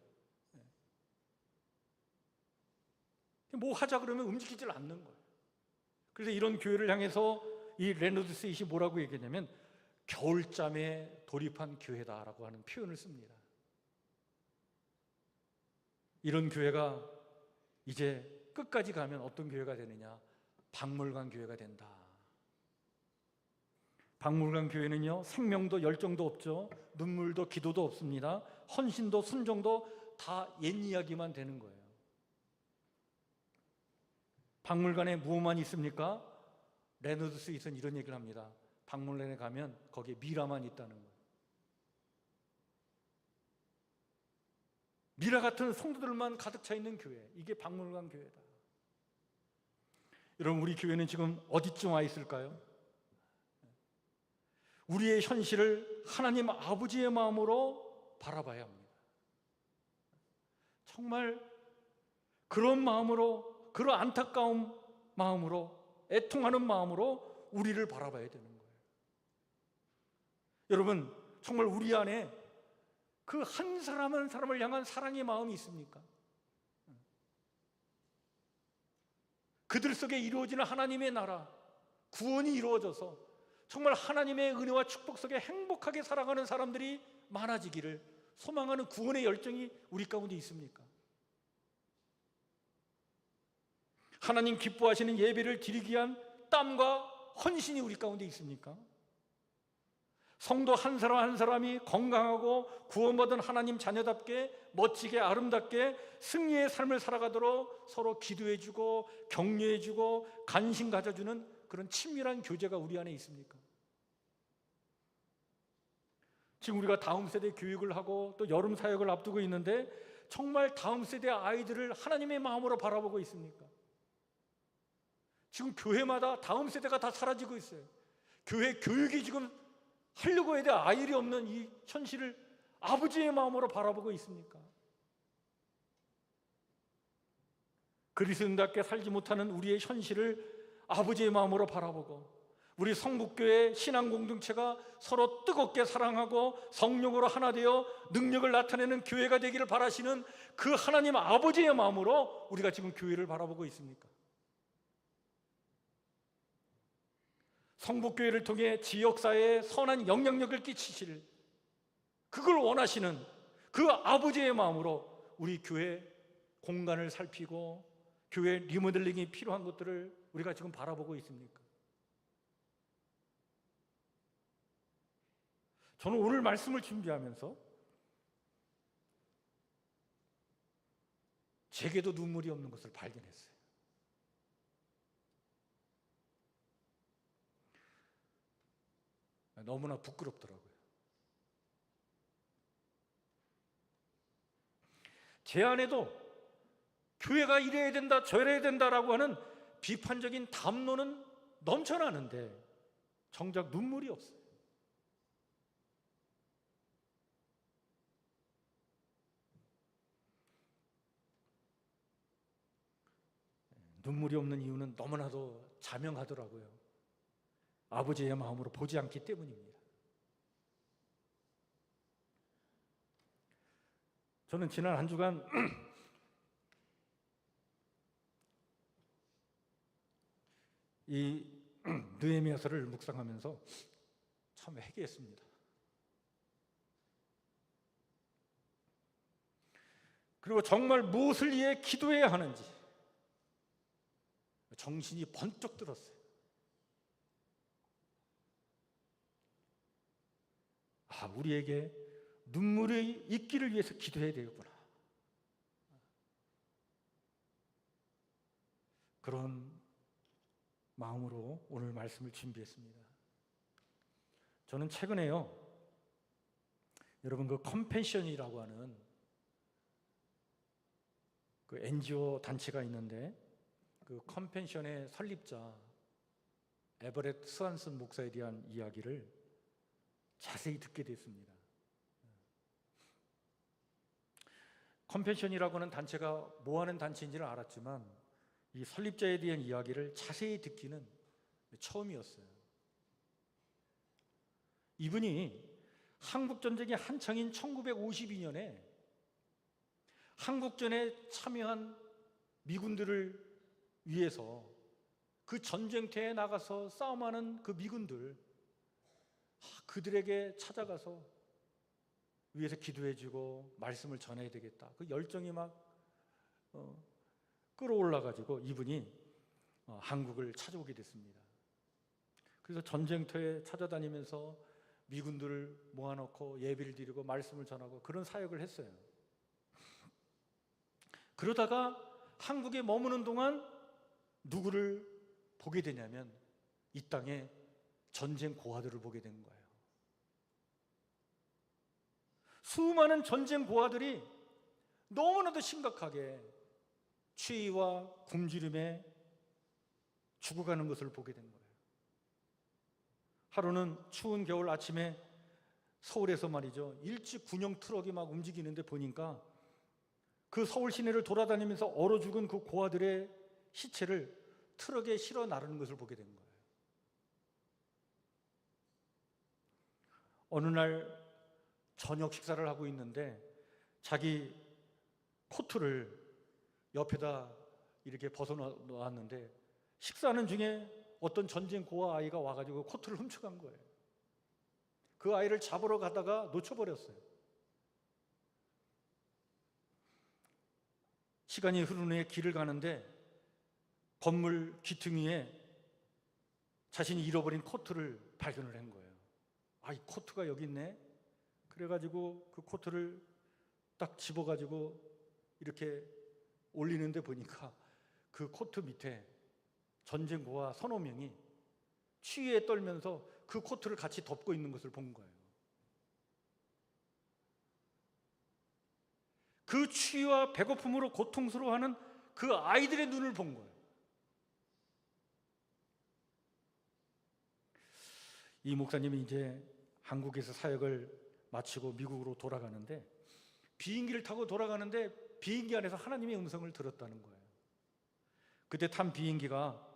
Speaker 1: 뭐 하자 그러면 움직이질 않는 거예요. 그래서 이런 교회를 향해서 이 레너드 스윗이 뭐라고 얘기했냐면 겨울잠에 돌입한 교회다라고 하는 표현을 씁니다. 이런 교회가 이제 끝까지 가면 어떤 교회가 되느냐? 박물관 교회가 된다. 박물관 교회는요, 생명도 열정도 없죠. 눈물도 기도도 없습니다. 헌신도 순종도 다 옛 이야기만 되는 거예요. 박물관에 무엇만 있습니까? 레너드 스윗은 이런 얘기를 합니다. 박물관에 가면 거기에 미라만 있다는 거예요. 미라 같은 성도들만 가득 차 있는 교회, 이게 박물관 교회다. 여러분, 우리 교회는 지금 어디쯤 와 있을까요? 우리의 현실을 하나님 아버지의 마음으로 바라봐야 합니다. 정말 그런 마음으로, 그런 안타까운 마음으로, 애통하는 마음으로 우리를 바라봐야 되는 거예요. 여러분, 정말 우리 안에 그 한 사람 한 사람을 향한 사랑의 마음이 있습니까? 그들 속에 이루어지는 하나님의 나라, 구원이 이루어져서 정말 하나님의 은혜와 축복 속에 행복하게 살아가는 사람들이 많아지기를 소망하는 구원의 열정이 우리 가운데 있습니까? 하나님 기뻐하시는 예배를 드리기 위한 땀과 헌신이 우리 가운데 있습니까? 성도 한 사람 한 사람이 건강하고 구원받은 하나님 자녀답게 멋지게 아름답게 승리의 삶을 살아가도록 서로 기도해주고 격려해주고 관심 가져주는 그런 친밀한 교제가 우리 안에 있습니까? 지금 우리가 다음 세대 교육을 하고 또 여름 사역을 앞두고 있는데 정말 다음 세대 아이들을 하나님의 마음으로 바라보고 있습니까? 지금 교회마다 다음 세대가 다 사라지고 있어요. 교회 교육이 지금 하려고 해도 아이들이 없는 이 현실을 아버지의 마음으로 바라보고 있습니까? 그리스도인답게 살지 못하는 우리의 현실을 아버지의 마음으로 바라보고 우리 성북교회 신앙 공동체가 서로 뜨겁게 사랑하고 성령으로 하나 되어 능력을 나타내는 교회가 되기를 바라시는 그 하나님 아버지의 마음으로 우리가 지금 교회를 바라보고 있습니까? 성북교회를 통해 지역사회에 선한 영향력을 끼치실 그걸 원하시는 그 아버지의 마음으로 우리 교회 공간을 살피고 교회 리모델링이 필요한 것들을 우리가 지금 바라보고 있습니까? 저는 오늘 말씀을 준비하면서 제게도 눈물이 없는 것을 발견했어요. 너무나 부끄럽더라고요. 제 안에도 교회가 이래야 된다 저래야 된다라고 하는 비판적인 담론은 넘쳐나는데 정작 눈물이 없어요. 눈물이 없는 이유는 너무나도 자명하더라고요. 아버지의 마음으로 보지 않기 때문입니다. 저는 지난 한 주간 이 느헤미야서를 묵상하면서 참 회개했습니다. 그리고 정말 무엇을 위해 기도해야 하는지 정신이 번쩍 들었어요. 우리에게 눈물이 있기를 위해서 기도해야 되겠구나. 그런 마음으로 오늘 말씀을 준비했습니다. 저는 최근에요, 여러분 그 컴패션이라고 하는 그 NGO 단체가 있는데, 그 컴패션의 설립자 에버렛 스완슨 목사에 대한 이야기를 자세히 듣게 됐습니다. 컴패션이라고 하는 단체가 뭐 하는 단체인지는 알았지만 이 설립자에 대한 이야기를 자세히 듣기는 처음이었어요. 이분이 한국전쟁이 한창인 1952년에 한국전에 참여한 미군들을 위해서 그 전쟁터에 나가서 싸움하는 그 미군들, 그들에게 찾아가서 위해서 기도해주고 말씀을 전해야 되겠다. 그 열정이 막 끌어올라가지고 이분이 한국을 찾아오게 됐습니다. 그래서 전쟁터에 찾아다니면서 미군들을 모아놓고 예배를 드리고 말씀을 전하고 그런 사역을 했어요. 그러다가 한국에 머무는 동안 누구를 보게 되냐면 이 땅에 전쟁 고아들을 보게 된 거예요. 수많은 전쟁 고아들이 너무나도 심각하게 추위와 굶주림에 죽어가는 것을 보게 된 거예요. 하루는 추운 겨울 아침에 서울에서 말이죠, 일찍 군용 트럭이 막 움직이는데 보니까 그 서울 시내를 돌아다니면서 얼어 죽은 그 고아들의 시체를 트럭에 실어 나르는 것을 보게 된 거예요. 어느 날 저녁 식사를 하고 있는데 자기 코트를 옆에다 이렇게 벗어놓았는데 식사하는 중에 어떤 전쟁 고아 아이가 와가지고 코트를 훔쳐간 거예요. 그 아이를 잡으러 가다가 놓쳐버렸어요. 시간이 흐른 후에 길을 가는데 건물 귀퉁이에 자신이 잃어버린 코트를 발견을 한 거예요. 아, 이 코트가 여기 있네. 그래가지고 그 코트를 딱 집어가지고 이렇게 올리는데 보니까 그 코트 밑에 전쟁 고아 서너 명이 추위에 떨면서 그 코트를 같이 덮고 있는 것을 본 거예요. 그 추위와 배고픔으로 고통스러워하는 그 아이들의 눈을 본 거예요. 이 목사님이 이제 한국에서 사역을 마치고 미국으로 돌아가는데 비행기를 타고 돌아가는데 비행기 안에서 하나님의 음성을 들었다는 거예요. 그때 탄 비행기가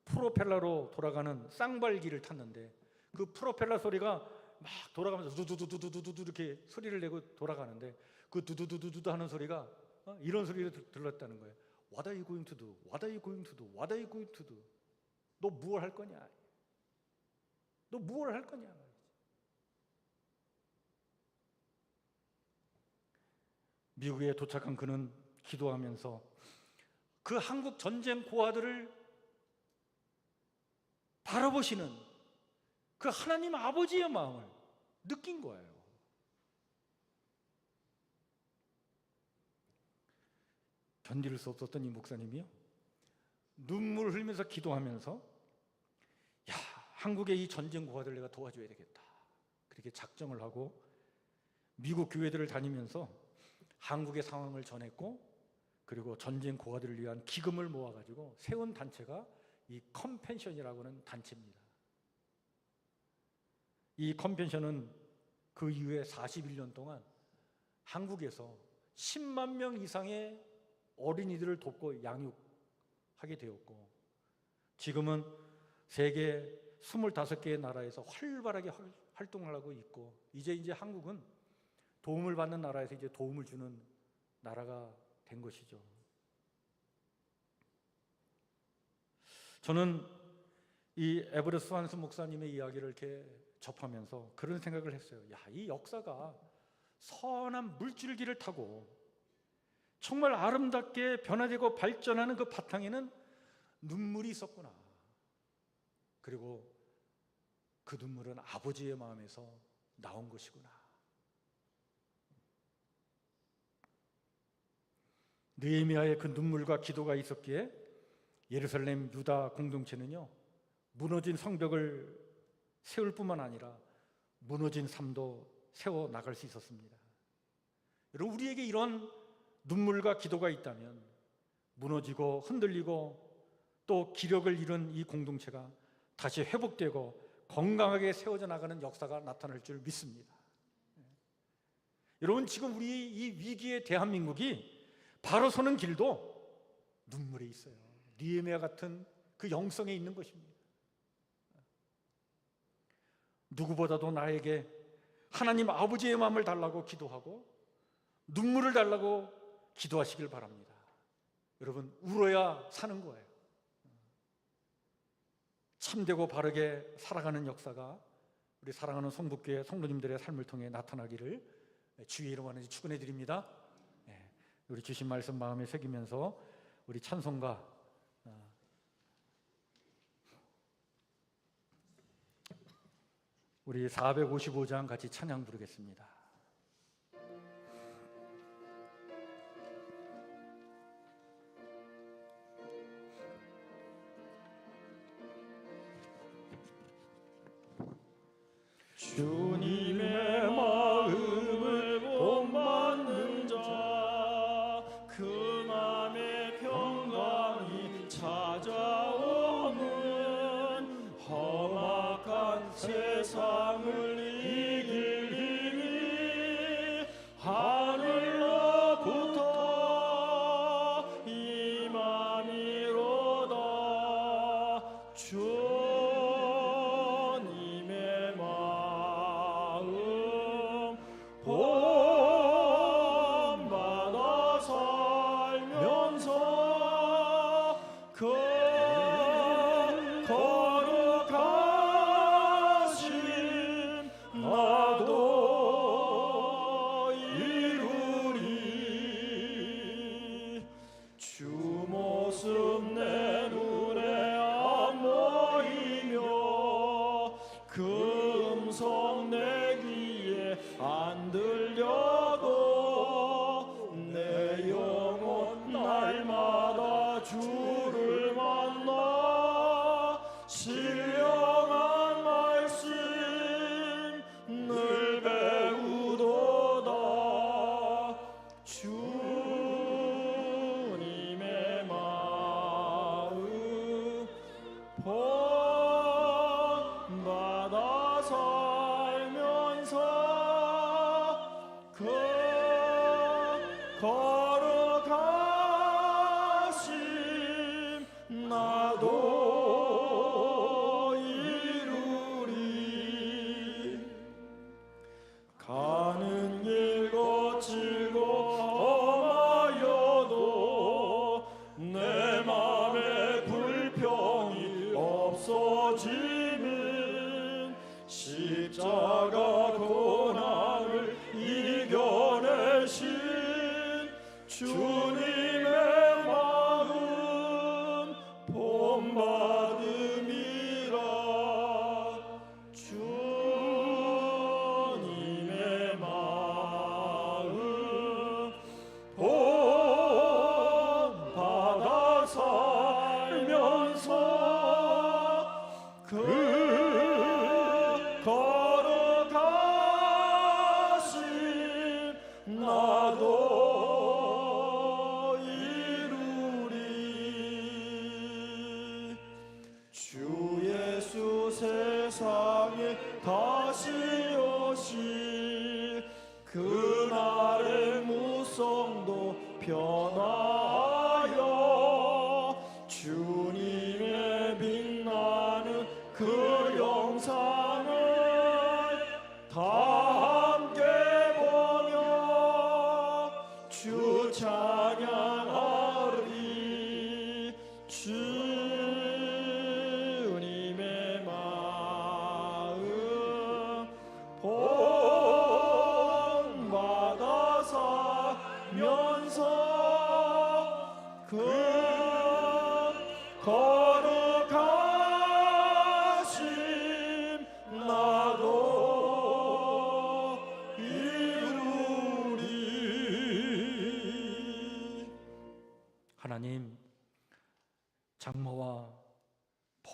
Speaker 1: 프로펠러로 돌아가는 쌍발기를 탔는데 그 프로펠러 소리가 막 돌아가면서 두두두두두두 이렇게 소리를 내고 돌아가는데 그 두두두두두 하는 소리가 이런 소리를 들렸다는 거예요. What are you going to do? What are you going to do? What are you going to do? 너 무엇을 할 거냐? 너 무엇을 할 거냐? 미국에 도착한 그는 기도하면서 그 한국 전쟁 고아들을 바라보시는 그 하나님 아버지의 마음을 느낀 거예요. 견딜 수 없었던 이 목사님이요, 눈물을 흘리면서 기도하면서 야, 한국의 이 전쟁 고아들 내가 도와줘야 되겠다, 그렇게 작정을 하고 미국 교회들을 다니면서 한국의 상황을 전했고, 그리고 전쟁 고아들을 위한 기금을 모아가지고 세운 단체가 이 컴패션이라고 하는 단체입니다. 이 컴패션은 그 이후에 41년 동안 한국에서 10만 명 이상의 어린이들을 돕고 양육하게 되었고, 지금은 세계 25개의 나라에서 활발하게 활동을 하고 있고, 이제 한국은 도움을 받는 나라에서 이제 도움을 주는 나라가 된 것이죠. 저는 이 에버렛 스완슨 목사님의 이야기를 이렇게 접하면서 그런 생각을 했어요. 야, 이 역사가 선한 물줄기를 타고 정말 아름답게 변화되고 발전하는 그 바탕에는 눈물이 있었구나. 그리고 그 눈물은 아버지의 마음에서 나온 것이구나. 느헤미야의 그 눈물과 기도가 있었기에 예루살렘 유다 공동체는요, 무너진 성벽을 세울 뿐만 아니라 무너진 삶도 세워 나갈 수 있었습니다. 여러분, 우리에게 이런 눈물과 기도가 있다면 무너지고 흔들리고 또 기력을 잃은 이 공동체가 다시 회복되고 건강하게 세워져 나가는 역사가 나타날 줄 믿습니다. 여러분, 지금 우리 이 위기의 대한민국이 바로 서는 길도 눈물에 있어요. 느헤미야 같은 그 영성에 있는 것입니다. 누구보다도 나에게 하나님 아버지의 마음을 달라고 기도하고 눈물을 달라고 기도하시길 바랍니다. 여러분, 울어야 사는 거예요. 참되고 바르게 살아가는 역사가 우리 사랑하는 성북교회 성도님들의 삶을 통해 나타나기를 주의 이름으로 간절히 축원해 드립니다. 우리 주신 말씀 마음에 새기면서 우리 찬송가 우리 455장 같이 찬양 부르겠습니다.
Speaker 2: 주님의 마음을 본받는 자, 그 맘에 평강이 찾아오는 험악한 세상을 이길 힘이 하늘로부터 임함이로다. 주님의 마음 본받아 살면서 그 거룩하심 나도 이루리. 주 모습 내 눈에 안 보이며 그 음성 내 귀에 안 들려도 내 영혼 날마다 주를 만나 신령한 말씀 늘 배우도다. 주님의 마음 본받아 살면서 그 거룩하심 나도 이루리. 가는 길 거칠고 험하여도 내 맘에 불평이 없어지는 십자가 고난을 이겨내신 주님의 마음 본받음이라. 주님의 마음 본받아 살면서 그 거룩하심 나도 이루리. 주 예수 세상에 다시 오실 그날의 무성도 변화하여 주님의 빛나는 그 영상을 다 함께 보며 주 찬양하리. 주님의 마음 본받아 살면서 그 거룩하심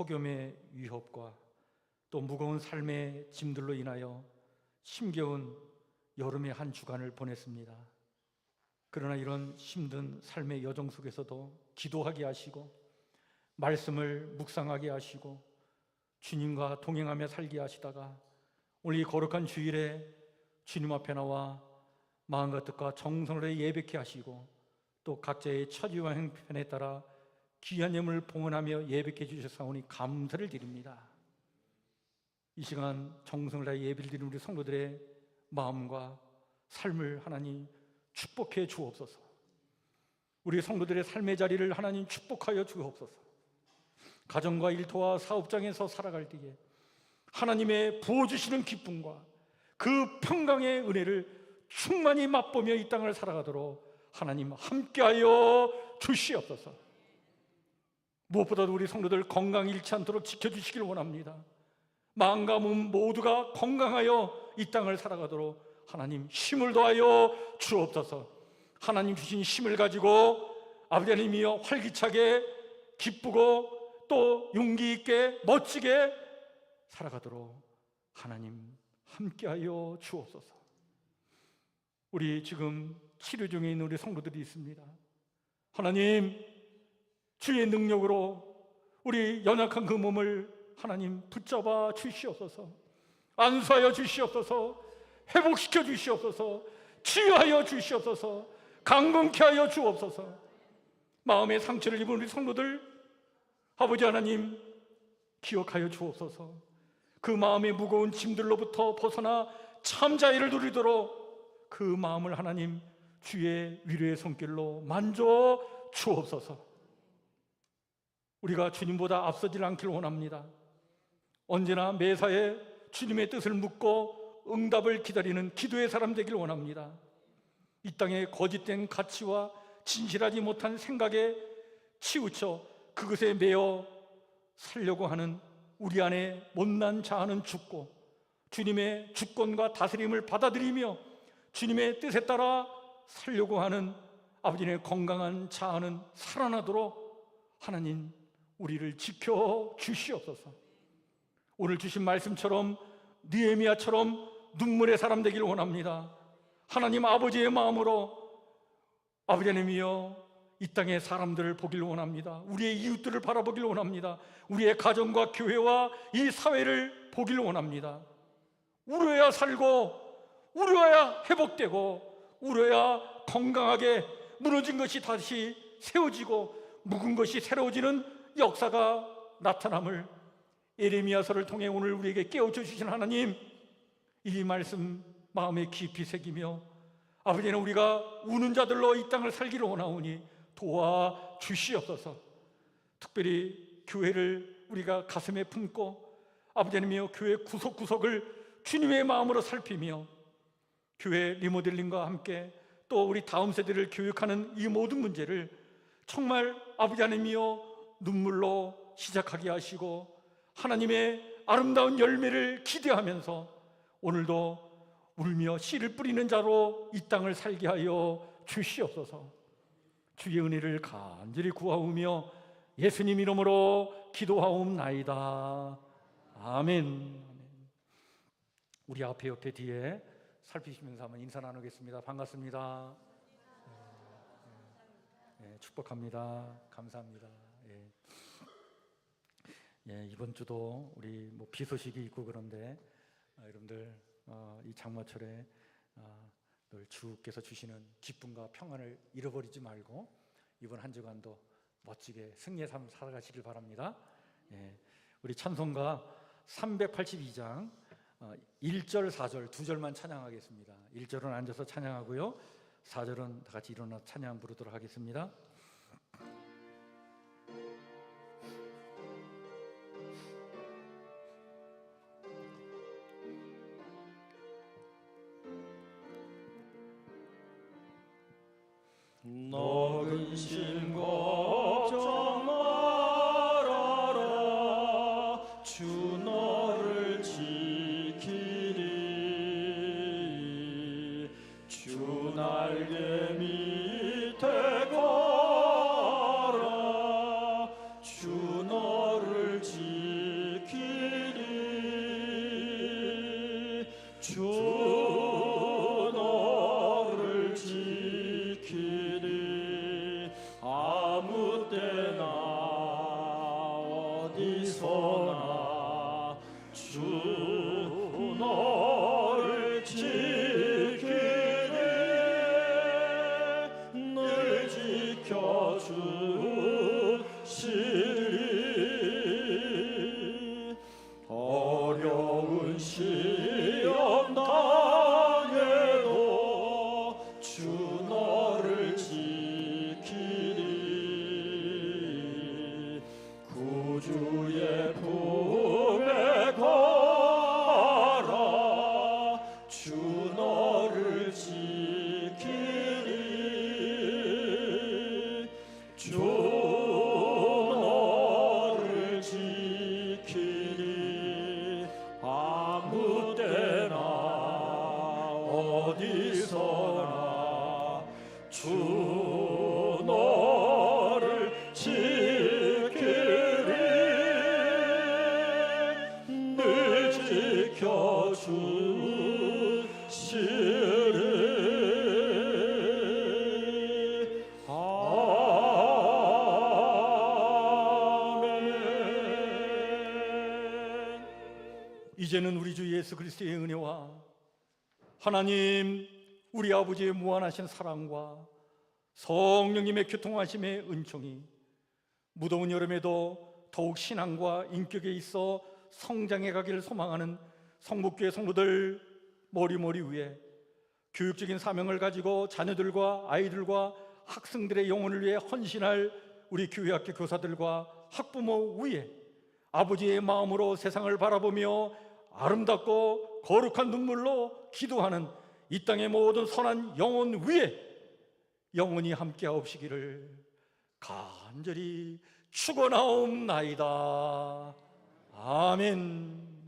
Speaker 1: 폭염의 위협과 또 무거운 삶의 짐들로 인하여 힘겨운 여름의 한 주간을 보냈습니다. 그러나 이런 힘든 삶의 여정 속에서도 기도하게 하시고 말씀을 묵상하게 하시고 주님과 동행하며 살게 하시다가 오늘 이 거룩한 주일에 주님 앞에 나와 마음과 뜻과 정성으로 예배케 하시고 또 각자의 처지와 형편에 따라 귀한 예물을 봉헌하며 예배케 주셨사오니 감사를 드립니다. 이 시간 정성을 다해 예배를 드리는 우리 성도들의 마음과 삶을 하나님 축복해 주옵소서. 우리 성도들의 삶의 자리를 하나님 축복하여 주옵소서. 가정과 일터와 사업장에서 살아갈 때에 하나님의 부어주시는 기쁨과 그 평강의 은혜를 충만히 맛보며 이 땅을 살아가도록 하나님 함께하여 주시옵소서. 무엇보다도 우리 성도들 건강 잃지 않도록 지켜주시길 원합니다. 마음과 몸 모두가 건강하여 이 땅을 살아가도록 하나님 힘을 더하여 주옵소서. 하나님 주신 힘을 가지고 아버지 하나님이여 활기차게 기쁘고 또 용기 있게 멋지게 살아가도록 하나님 함께하여 주옵소서. 우리 지금 치료 중에 있는 우리 성도들이 있습니다. 하나님 주의 능력으로 우리 연약한 그 몸을 하나님 붙잡아 주시옵소서. 안수하여 주시옵소서. 회복시켜 주시옵소서. 치유하여 주시옵소서. 강건케 하여 주옵소서. 마음의 상처를 입은 우리 성도들 아버지 하나님 기억하여 주옵소서. 그 마음의 무거운 짐들로부터 벗어나 참 자유를 누리도록 그 마음을 하나님 주의 위로의 손길로 만져 주옵소서. 우리가 주님보다 앞서질 않기를 원합니다. 언제나 매사에 주님의 뜻을 묻고 응답을 기다리는 기도의 사람 되기를 원합니다. 이 땅의 거짓된 가치와 진실하지 못한 생각에 치우쳐 그것에 매여 살려고 하는 우리 안에 못난 자아는 죽고 주님의 주권과 다스림을 받아들이며 주님의 뜻에 따라 살려고 하는 아버지의 건강한 자아는 살아나도록 하나님 우리를 지켜 주시옵소서. 오늘 주신 말씀처럼 느헤미야처럼 눈물의 사람 되기를 원합니다. 하나님 아버지의 마음으로 아버지 하나님이여 이 땅의 사람들을 보기를 원합니다. 우리의 이웃들을 바라보기를 원합니다. 우리의 가정과 교회와 이 사회를 보기를 원합니다. 울어야 살고 울어야 회복되고 울어야 건강하게 무너진 것이 다시 세워지고 묵은 것이 새로워지는 역사가 나타남을 예레미야서를 통해 오늘 우리에게 깨우쳐 주신 하나님, 이 말씀 마음에 깊이 새기며 아버지는 우리가 우는 자들로 이 땅을 살기를 원하오니 도와 주시옵소서. 특별히 교회를 우리가 가슴에 품고 아버지 하나님이여 교회 구석구석을 주님의 마음으로 살피며 교회 리모델링과 함께 또 우리 다음 세대를 교육하는 이 모든 문제를 정말 아버지 하나님이여 눈물로 시작하게 하시고 하나님의 아름다운 열매를 기대하면서 오늘도 울며 씨를 뿌리는 자로 이 땅을 살게 하여 주시옵소서. 주의 은혜를 간절히 구하오며 예수님 이름으로 기도하옵나이다. 아멘. 우리 앞에 옆에 뒤에 살피시면서 한번 인사 나누겠습니다. 반갑습니다. 축복합니다. 감사합니다. 이번 주도 우리 비 소식이 있고 그런데 여러분들 이 장마철에 늘 주께서 주시는 기쁨과 평안을 잃어버리지 말고 이번 한 주간도 멋지게 승리의 삶 살아가시길 바랍니다. 우리 찬송가 382장 1절 4절 두 절만 찬양하겠습니다. 1절은 앉아서 찬양하고요, 4절은 다 같이 일어나 찬양 부르도록 하겠습니다.
Speaker 2: 너 근심 걱정 말아라. 주 너를 지키리. 주 날개 밑에 거라. 주 너를 지키리. 주 너를 지키리. 아무 때나 어디서나 주 너를 지키리. 늘 지켜주시리. 어려운 시험 당해도 주 너를 지키리. 구주의 품에 거하라. 주 너를 지키리. 주 너를 지키리. 아무 때나 어디서나 주 너를 지키리. 늘 지켜주시리. 아멘.
Speaker 1: 이제는 우리 주 예수 그리스도의 은혜와 하나님 우리 아버지의 무한하신 사랑과 성령님의 교통하심의 은총이 무더운 여름에도 더욱 신앙과 인격에 있어 성장해 가기를 소망하는 성북교회 성도들 머리 위에 교육적인 사명을 가지고 자녀들과 아이들과 학생들의 영혼을 위해 헌신할 우리 교회학교 교사들과 학부모 위에 아버지의 마음으로 세상을 바라보며 아름답고 거룩한 눈물로 기도하는 이 땅의 모든 선한 영혼 위에 영원히 함께하옵시기를 간절히 축원하옵나이다. 아멘.